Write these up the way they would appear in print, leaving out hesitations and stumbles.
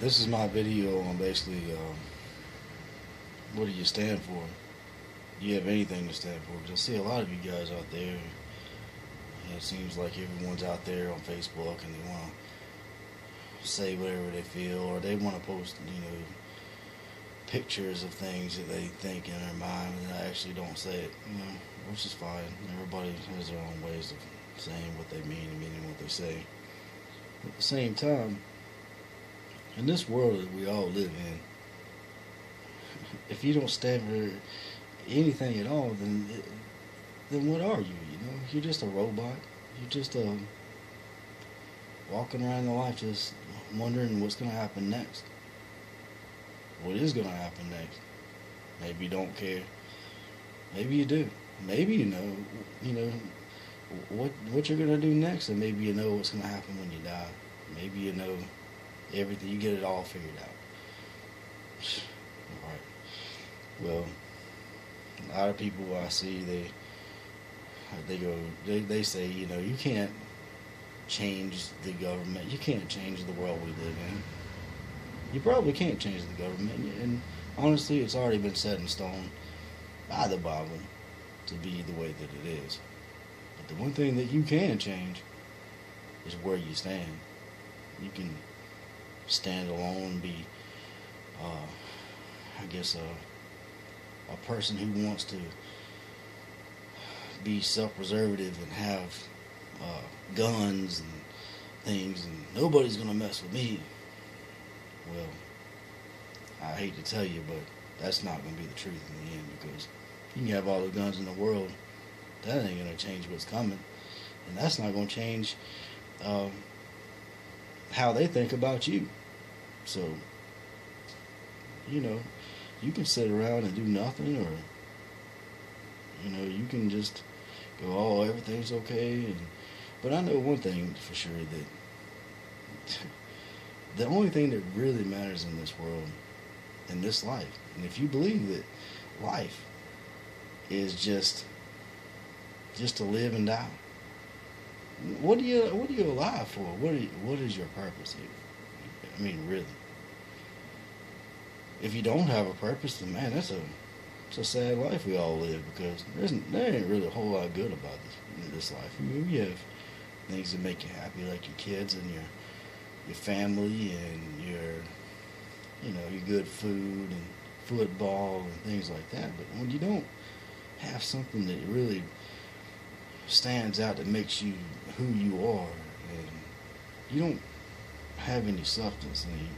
This is my video on basically what do you stand for? Do you have anything to stand for? Because I see a lot of you guys out there, and it seems like everyone's out there on Facebook and they want to say whatever they feel, or they want to post, pictures of things that they think in their mind and they actually don't say it, which is fine. Everybody has their own ways of saying what they mean and meaning what they say. At the same time, in this world that we all live in, if you don't stand for anything at all, then what are you? You're just a robot. You're just walking around in life, just wondering what's going to happen next. What is going to happen next? Maybe you don't care. Maybe you do. Maybe you know what you're going to do next, and maybe you know what's going to happen when you die. Maybe you know everything. You get it all figured out. All right. Well, a lot of people I see, they say, you can't change the government. You can't change the world we live in. You probably can't change the government, and honestly, it's already been set in stone by the Bible to be the way that it is. But the one thing that you can change is where you stand. You can stand alone and be, a person who wants to be self-preservative and have guns and things, and nobody's gonna mess with me. Well, I hate to tell you, but that's not going to be the truth in the end, because you can have all the guns in the world, that ain't going to change what's coming, and that's not going to change how they think about you. So, you can sit around and do nothing, or you can just go, oh, everything's okay, but I know one thing for sure, that the only thing that really matters in this world, in this life, and if you believe that life is just to live and die, what are you alive for? What is your purpose here? I mean, really. If you don't have a purpose, then man, it's a sad life we all live, because there ain't really a whole lot good about this life. I mean, you have things that make you happy, like your kids and your family and your good food and football and things like that. But when you don't have something that really stands out, that makes you who you are, and you don't have any substance, any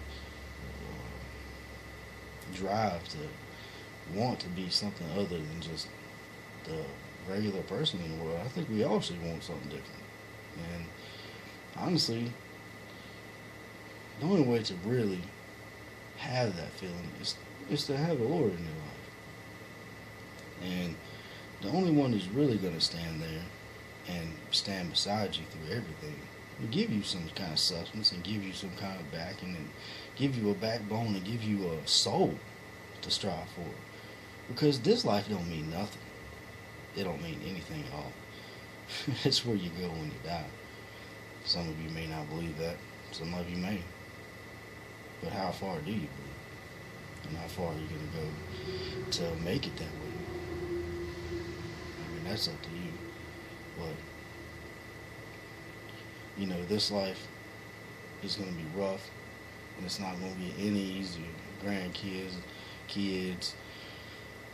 drive to want to be something other than just the regular person in the world, I think we all should want something different. And honestly, the only way to really have that feeling is to have the Lord in your life. And the only one who's really going to stand there and stand beside you through everything, and give you some kind of substance, and give you some kind of backing, and give you a backbone, and give you a soul to strive for. Because this life don't mean nothing. It don't mean anything at all. It's where you go when you die. Some of you may not believe that. Some of you may. But how far do you believe? And how far are you going to go to make it that way? I mean, that's up to you. But, this life is going to be rough, and it's not going to get any easier. Grandkids, kids,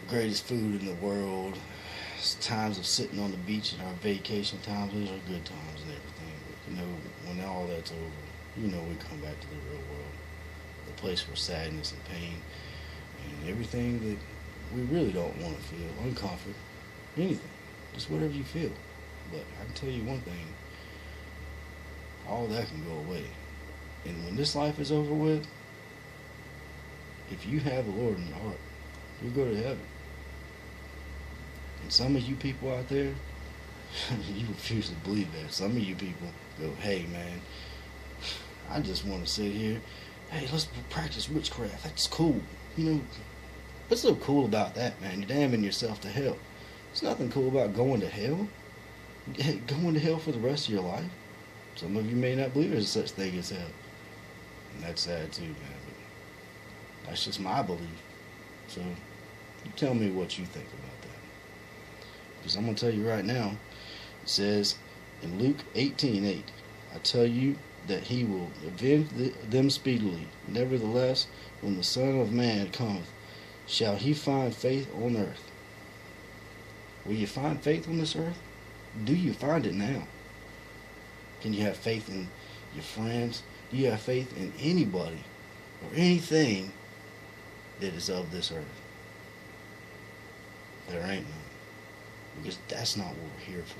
the greatest food in the world, times of sitting on the beach in our vacation times, those are good times and everything. But, when all that's over, we come back to the real world. The place where sadness and pain and everything that we really don't want to feel, uncomfort, anything, just whatever you feel. But I can tell you one thing, all that can go away. And when this life is over with, if you have the Lord in your heart, you'll go to heaven. And some of you people out there, you refuse to believe that. Some of you people go, hey man, I just want to sit here. Hey, let's practice witchcraft. That's cool. What's so cool about that, man? You're damning yourself to hell. There's nothing cool about going to hell. Going to hell for the rest of your life. Some of you may not believe there's such thing as hell. And that's sad too, man. But that's just my belief. So you tell me what you think about that. Because I'm going to tell you right now, it says in Luke 18:8, I tell you that he will avenge them speedily. Nevertheless, when the Son of Man cometh, shall he find faith on earth? Will you find faith on this earth? Do you find it now? Can you have faith in your friends? Do you have faith in anybody or anything that is of this earth? There ain't none. Because that's not what we're here for.